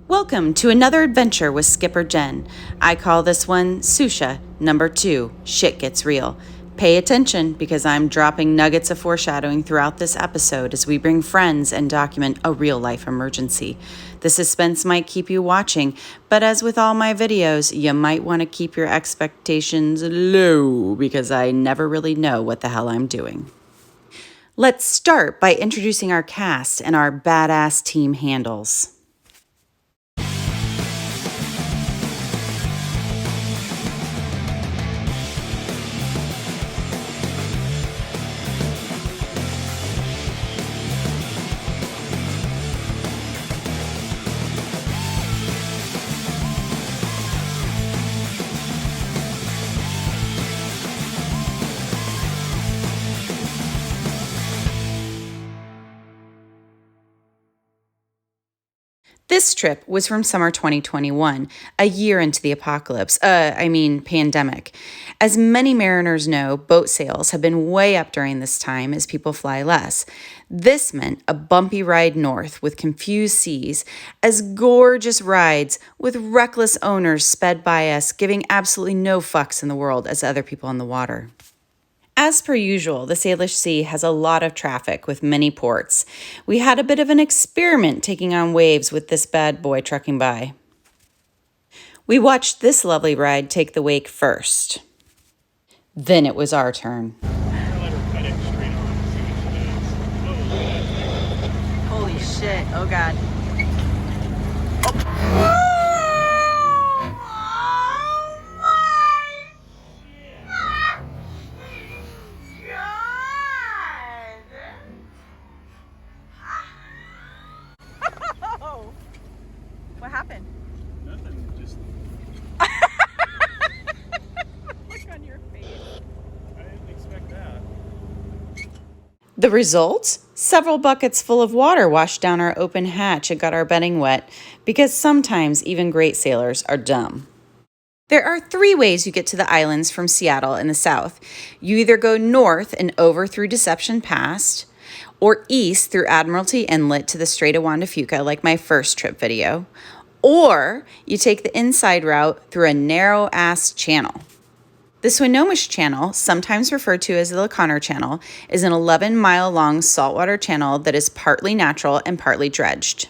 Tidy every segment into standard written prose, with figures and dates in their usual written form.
Welcome to another adventure with Skipper Jenn. I call this one Sucia, number 2, Shit Gets Real. Pay attention because I'm dropping nuggets of foreshadowing throughout this episode as we bring friends and document a real-life emergency. The suspense might keep you watching, but as with all my videos, you might want to keep your expectations low because I never really know what the hell I'm doing. Let's start by introducing our cast and our badass team handles. This trip was from summer 2021, a year into the pandemic. As many mariners know, boat sales have been way up during this time as people fly less. This meant a bumpy ride north with confused seas, as gorgeous rides with reckless owners sped by us, giving absolutely no fucks in the world as other people on the water. As per usual, the Salish Sea has a lot of traffic with many ports. We had a bit of an experiment taking on waves with this bad boy trucking by. We watched this lovely ride take the wake first. Then it was our turn. Holy shit, oh god. What happened? Nothing, just... Look on your face. I didn't expect that. The result? Several buckets full of water washed down our open hatch and got our bedding wet, because sometimes even great sailors are dumb. There are 3 ways you get to the islands from Seattle in the south. You either go north and over through Deception Pass, or east through Admiralty Inlet to the Strait of Juan to Fuca, like my first trip video, or you take the inside route through a narrow-ass channel. The Swinomish Channel, sometimes referred to as the LeConner Channel, is an 11-mile-long saltwater channel that is partly natural and partly dredged.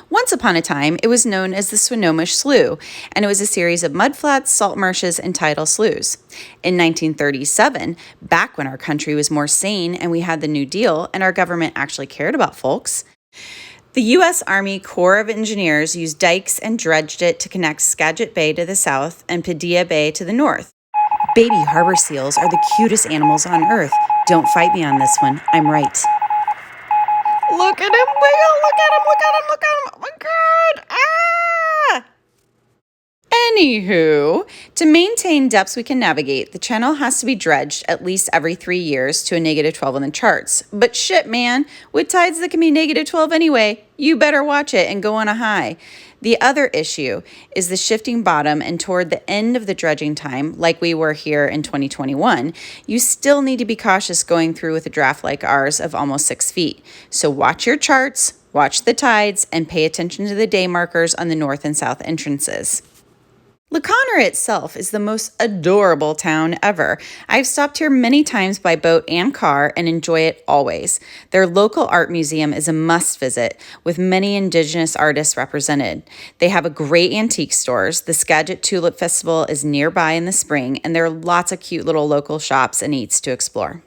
Once upon a time, it was known as the Swinomish Slough, and it was a series of mudflats, salt marshes, and tidal sloughs. In 1937, back when our country was more sane and we had the New Deal and our government actually cared about folks, the U.S. Army Corps of Engineers used dikes and dredged it to connect Skagit Bay to the south and Padilla Bay to the north. Baby harbor seals are the cutest animals on earth. Don't fight me on this one. I'm right. Look at him wiggle! Look at him! Look at him! Look at him! Oh my god! Ah! Anywho, to maintain depths we can navigate, the channel has to be dredged at least every 3 years to a -12 on the charts. But shit, man, with tides that can be -12 anyway, you better watch it and go on a high. The other issue is the shifting bottom, and toward the end of the dredging time, like we were here in 2021, you still need to be cautious going through with a draft like ours of almost 6 feet. So watch your charts, watch the tides, and pay attention to the day markers on the north and south entrances. LeConner itself is the most adorable town ever. I've stopped here many times by boat and car and enjoy it always. Their local art museum is a must visit, with many indigenous artists represented. They have a great antique stores. The Skagit Tulip Festival is nearby in the spring, and there are lots of cute little local shops and eats to explore.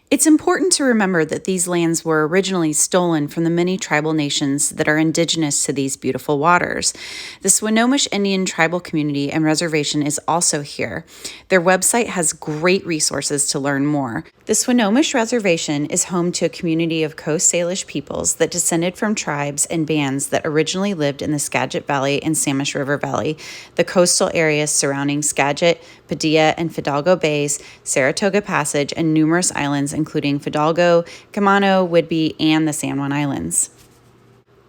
It's important to remember that these lands were originally stolen from the many tribal nations that are indigenous to these beautiful waters. The Swinomish Indian tribal community and reservation is also here. Their website has great resources to learn more. The Swinomish Reservation is home to a community of Coast Salish peoples that descended from tribes and bands that originally lived in the Skagit Valley and Samish River Valley, the coastal areas surrounding Skagit, Padilla and Fidalgo Bays, Saratoga Passage, and numerous islands including Fidalgo, Camano, Whidbey, and the San Juan Islands.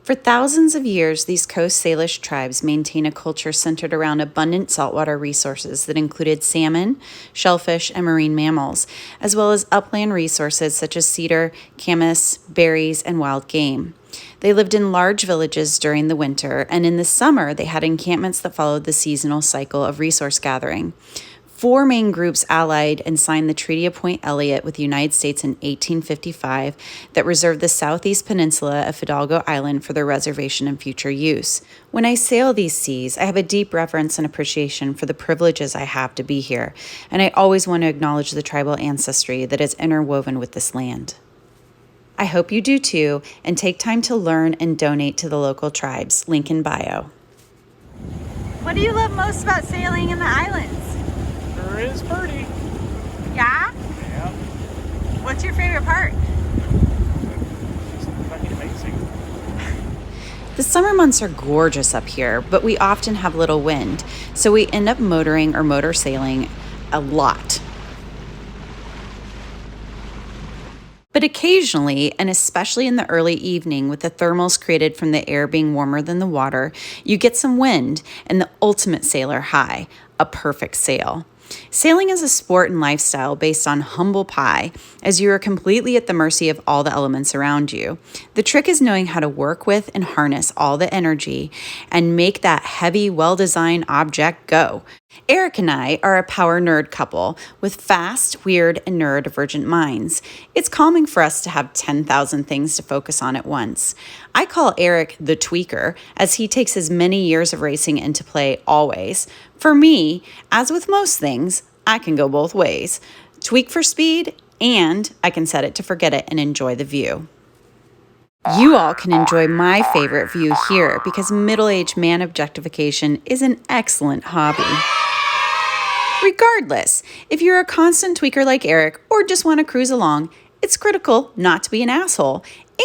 For thousands of years, these Coast Salish tribes maintain a culture centered around abundant saltwater resources that included salmon, shellfish, and marine mammals, as well as upland resources such as cedar, camas, berries, and wild game. They lived in large villages during the winter, and in the summer, they had encampments that followed the seasonal cycle of resource gathering. 4 main groups allied and signed the Treaty of Point Elliott with the United States in 1855 that reserved the southeast peninsula of Fidalgo Island for their reservation and future use. When I sail these seas, I have a deep reverence and appreciation for the privileges I have to be here, and I always want to acknowledge the tribal ancestry that is interwoven with this land. I hope you do too, and take time to learn and donate to the local tribes. Link in bio. What do you love most about sailing in the islands? Sure is pretty. Yeah? Yeah. What's your favorite part? It's fucking amazing. The summer months are gorgeous up here, but we often have little wind, so we end up motoring or motor sailing a lot. But occasionally, and especially in the early evening with the thermals created from the air being warmer than the water, you get some wind and the ultimate sailor high, a perfect sail. Sailing is a sport and lifestyle based on humble pie, as you are completely at the mercy of all the elements around you. The trick is knowing how to work with and harness all the energy and make that heavy, well-designed object go. Eric and I are a power nerd couple with fast, weird, and neurodivergent minds. It's calming for us to have 10,000 things to focus on at once. I call Eric the tweaker, as he takes his many years of racing into play always. For me, as with most things, I can go both ways. Tweak for speed, and I can set it to forget it and enjoy the view. You all can enjoy my favorite view here because middle-aged man objectification is an excellent hobby. Regardless, if you're a constant tweaker like Eric or just want to cruise along, it's critical not to be an asshole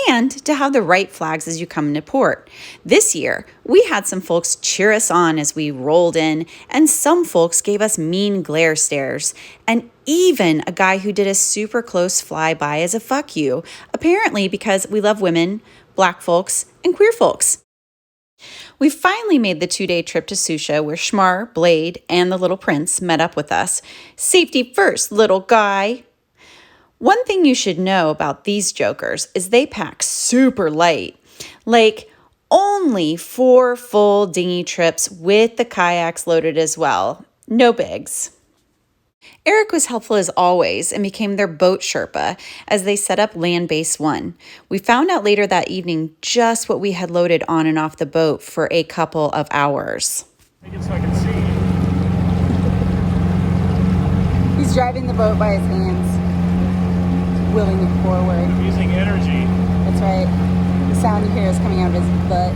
and to have the right flags as you come into port. This year, we had some folks cheer us on as we rolled in, and some folks gave us mean glare stares, and even a guy who did a super close flyby as a fuck you, apparently because we love women, black folks, and queer folks. We finally made the 2-day trip to Sucia, where Schmar, Blade, and the little prince met up with us. Safety first, little guy. One thing you should know about these jokers is they pack super light, like only 4 full dinghy trips with the kayaks loaded as well. No bigs. Eric was helpful as always and became their boat Sherpa as they set up Land Base 1. We found out later that evening just what we had loaded on and off the boat for a couple of hours. Make it so I can see. He's driving the boat by his hands, willing it forward. I'm using energy. That's right. The sound you hear is coming out of his butt.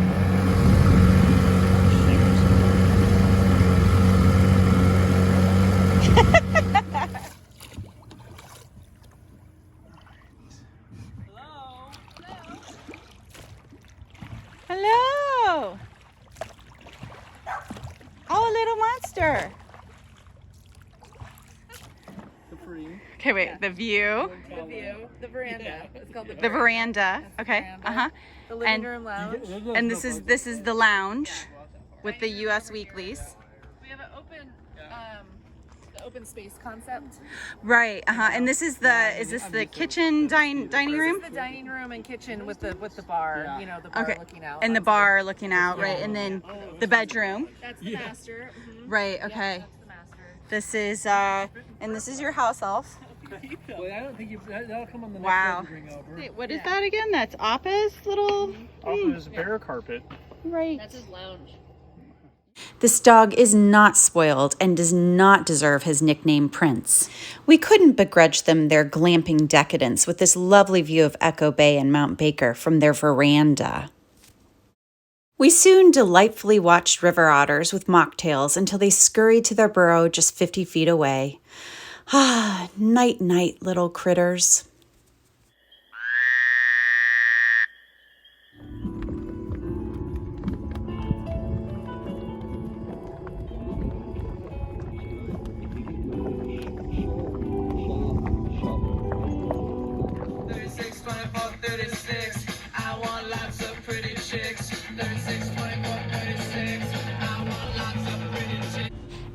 Hello. Oh, a little monster. Okay, wait. The view. The veranda. It's called The veranda. Okay. Uh-huh. The living room lounge. And this is the lounge with the US Weeklies. We have an the open space concept. Right. Uh-huh. And this is the kitchen dining room? This is the dining room and kitchen with the bar. You know, the bar Okay. looking out. And the bar looking out, right? And then the bedroom. That's the master. Right. Okay. That's the master. This is and this is your house elf. Well, I don't think that'll come on the next Wow. one to bring over. Wait, what is that again? That's Appa's little Also, there's a bear carpet. right. That's his lounge. This dog is not spoiled and does not deserve his nickname Prince. We couldn't begrudge them their glamping decadence with this lovely view of Echo Bay and Mount Baker from their veranda. We soon delightfully watched river otters with mocktails until they scurried to their burrow just 50 feet away. Ah, night, night, little critters.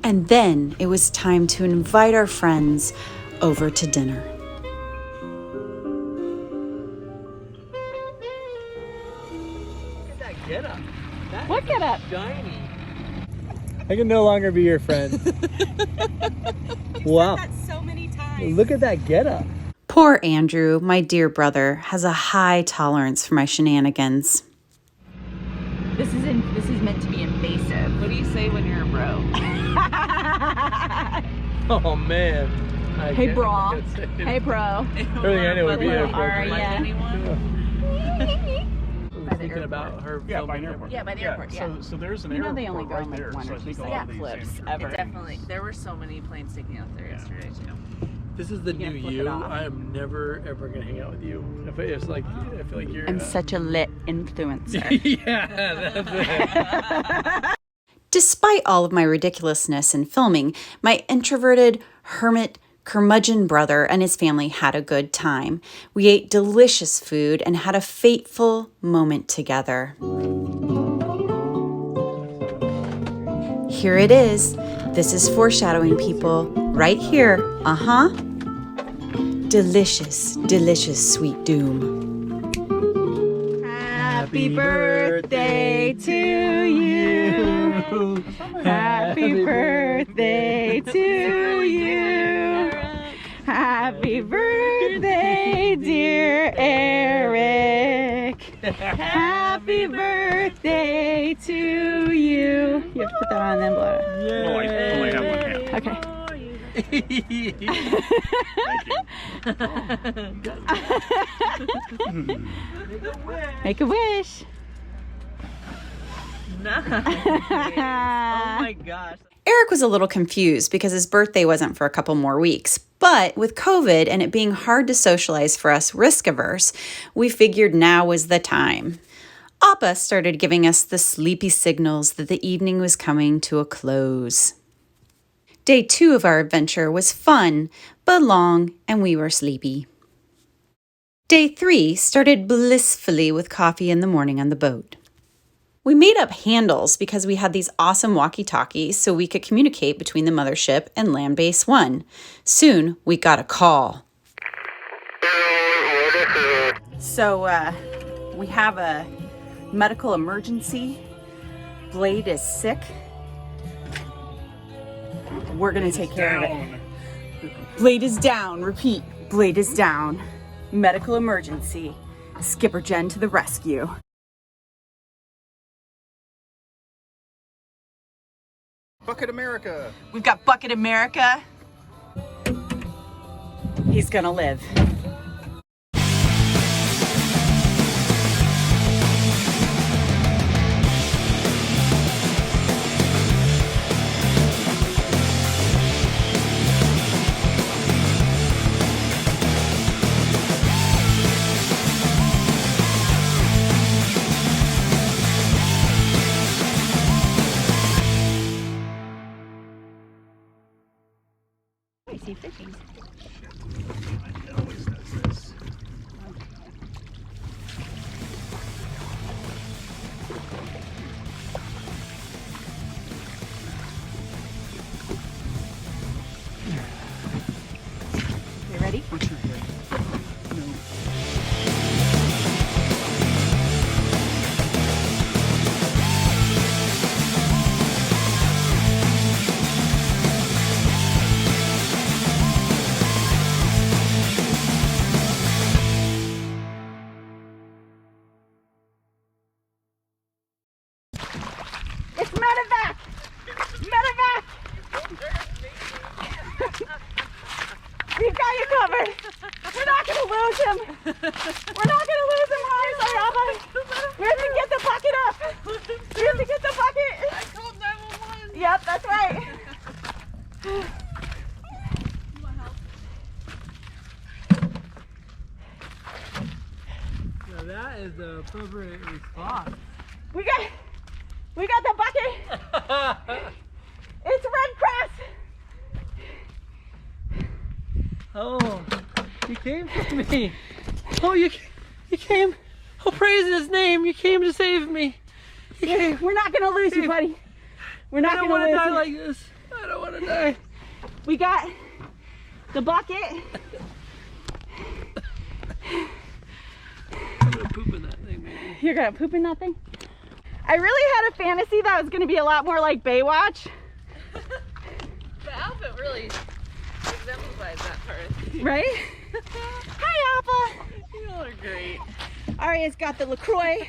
And then it was time to invite our friends over to dinner. What get up? Shiny. I can no longer be your friend. Wow. Said that so many times. Look at that get up. Poor Andrew, my dear brother, has a high tolerance for my shenanigans. This is meant to be invasive. What do you say when you're a bro? Oh man. Hey bro. Hey bro. Really, anyway, be Are inappropriate. ya? I was thinking about her. Yeah, by an airport. Yeah, by the airport. Yeah. So there's an You know airport they only go right on, like, there. one So or I two think a seconds. lot of these Flips Andrews ever. are- Definitely. There were so many planes sticking out there yesterday too. This is the You new gonna flip it you. off? I am never ever gonna hang out with you. If it's like, I feel like you're. I'm such a lit influencer. Yeah, that's it. Despite all of my ridiculousness in filming, my introverted, hermit, curmudgeon brother and his family had a good time. We ate delicious food and had a fateful moment together. Here it is. This is foreshadowing, people. Right here. Uh-huh. Delicious, delicious sweet doom. Happy birthday to you. Happy birthday to you. Happy birthday, dear Eric. Happy birthday to you. You have to put that on and then blow it. Well, I only have one hand. Okay. Make a wish. Nice. Oh my gosh. Eric was a little confused because his birthday wasn't for a couple more weeks. But with COVID and it being hard to socialize for us risk-averse, we figured now was the time. Appa started giving us the sleepy signals that the evening was coming to a close. Day 2 of our adventure was fun, but long, and we were sleepy. Day 3 started blissfully with coffee in the morning on the boat. We made up handles because we had these awesome walkie-talkies so we could communicate between the mothership and Land Base 1. Soon, we got a call. So, we have a medical emergency. Blade is sick. We're gonna take care of it. Blade is down. Repeat. Blade is down. Medical emergency. Skipper Jenn to the rescue. Bucket America. We've got Bucket America. He's gonna live. I see fishing. It always does this. You ready? It's medevac! Medevac! We've got you covered. We're not gonna lose him. We're not gonna lose him, Hans. We have to get the bucket up. We have to get the bucket. I called 911. Yep, that's right. Now that is the appropriate response. We got the bucket. It's Red Cross. Oh, you came for me. Oh, you came. Oh, praise his name. You came to save me. You came. We're not gonna lose you, buddy. We're not I don't gonna want to lose die you. like this. I don't want to die. We got the bucket. I'm gonna poop in that thing, maybe. You're gonna poop in that thing? I really had a fantasy that was going to be a lot more like Baywatch. The outfit really exemplifies that part. Right? Hi, Appa. You all are great. Aria's got the LaCroix.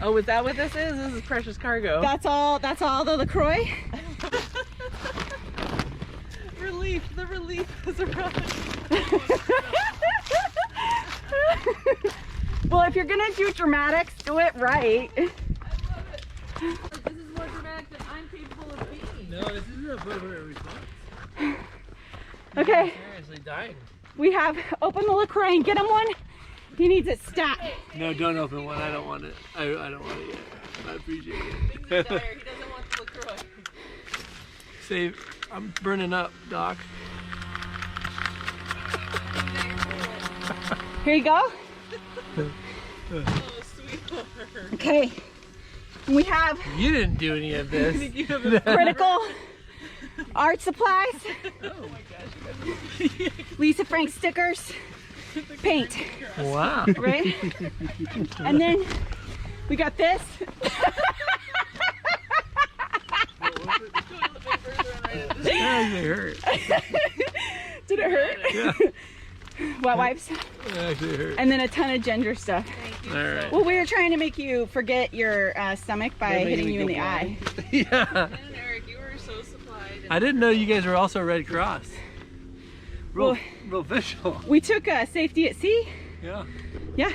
Oh, is that what this is? This is precious cargo. That's all the LaCroix. Relief. The relief has arrived. Well, if you're gonna do dramatics, do it right. I love it. This is more dramatic than I'm capable of being. No, this isn't a appropriate response. Okay, Seriously dying. we have open the LaCroix and get him one. He needs it stat. No, don't open one. I don't want it. I don't want it yet. I appreciate Things it. are dire. He doesn't want the LaCroix. Save. I'm burning up, Doc. Here you go. Oh, sweetheart. Okay, we have You didn't do any of this. You have a critical art supplies, oh my gosh. Lisa Frank stickers, paint, Wow. right? And then we got this. Toilet paper, thrown right at this. That actually hurt. Did it hurt? Yeah. Wet wipes. That actually hurt. And then a ton of ginger stuff. Thank you. All right. Well, we were trying to make you forget your stomach by That made hitting me you in go the eye. Yeah. And Eric, you were so supplied. I didn't know you guys were also Red Cross. Real, Well- real official. We took safety at sea. Yeah. Yeah,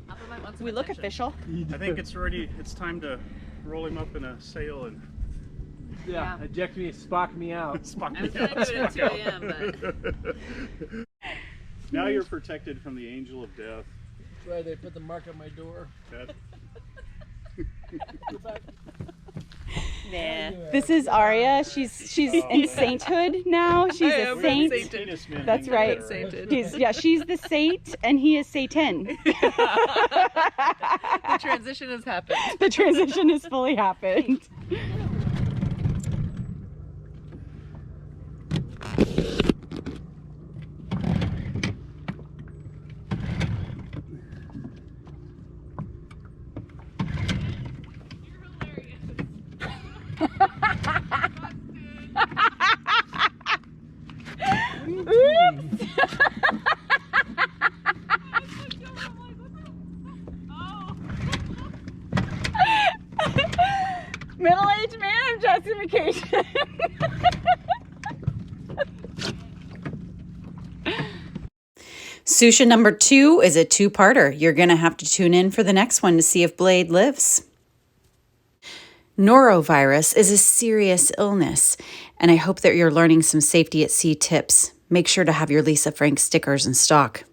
Papa might want some we look attention. official. I think it's time to roll him up in a sail and Yeah. Eject me, spock me out. spot I me was gonna out. do it at 2 a.m., but Now you're protected from the angel of death. That's why they put the mark on my door. That- Go back. nah. This is Aria. She's in sainthood now. She's I a am saint. sainted. Penis men That's hang right. together. Sainted. She's the saint and he is Satan. The transition has happened. The transition has fully happened. Oops. Middle-aged man justification. Sucia number 2 is a 2-parter. You're going to have to tune in for the next one to see if Blade lives. Norovirus is a serious illness, and I hope that you're learning some safety at sea tips. Make sure to have your Lisa Frank stickers in stock.